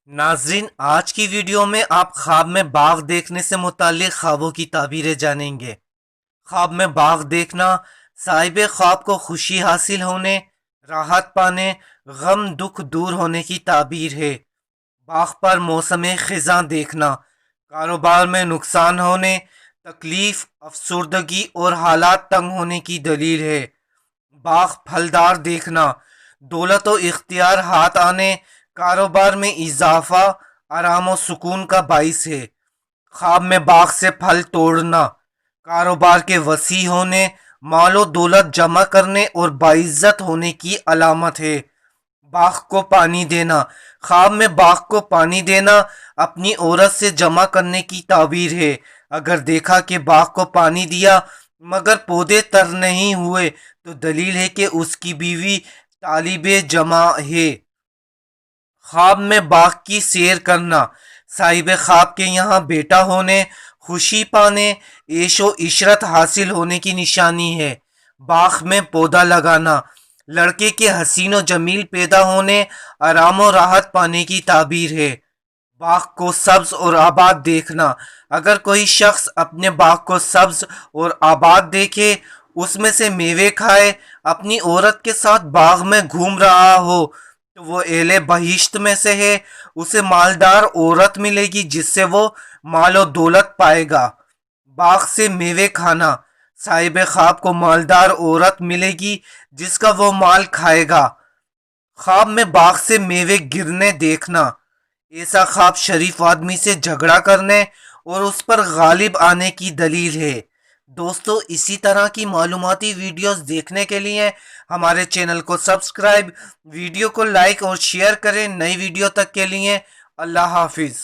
नाज़रीन, आज की वीडियो में आप ख्वाब में बाघ देखने से मुताल्लिक ख्वाबों की ताबीरें जानेंगे। ख्वाब में बाघ देखना साहिब ख्वाब को खुशी हासिल होने, राहत पाने, गम दुख दूर होने की ताबीर है। बाघ पर मौसम खिज़ां देखना कारोबार में नुकसान होने, तकलीफ, अफसुर्दगी और हालात तंग होने की दलील है। बाघ फलदार देखना दौलत और इख्तियार हाथ आने, कारोबार में इजाफा, आराम और सुकून का बाइस है। ख्वाब में बाघ से फल तोड़ना कारोबार के वसी होने, मालो दौलत जमा करने और बाइज्जत होने की अलामत है। बाघ को पानी देना ख्वाब में बाघ को पानी देना अपनी औरत से जमा करने की ताबीर है। अगर देखा कि बाघ को पानी दिया मगर पौधे तर नहीं हुए तो दलील है कि उसकी बीवी तालिबे जमा है। ख्वाब में बाघ की सैर करना साहिब ख्वाब के यहाँ बेटा होने, खुशी पाने, ऐशो इशरत हासिल होने की निशानी है। बाग में पौधा लगाना लड़के के हसीन व जमील पैदा होने, आराम और राहत पाने की ताबीर है। बाग को सब्ज और आबाद देखना अगर कोई शख्स अपने बाग को सब्ज और आबाद देखे, उसमें से मेवे खाए, अपनी औरत के साथ बाग में घूम रहा हो तो वो एले बहिश्त में से है। उसे मालदार औरत मिलेगी जिससे वो माल और दौलत पाएगा। बाग से मेवे खाना साहिब ख्वाब को मालदार औरत मिलेगी जिसका वो माल खाएगा। ख्वाब में बाग से मेवे गिरने देखना ऐसा ख्वाब शरीफ आदमी से झगड़ा करने और उस पर गालिब आने की दलील है। दोस्तों, इसी तरह की मालूमाती वीडियोस देखने के लिए हमारे चैनल को सब्सक्राइब, वीडियो को लाइक और शेयर करें। नई वीडियो तक के लिए अल्लाह हाफिज़।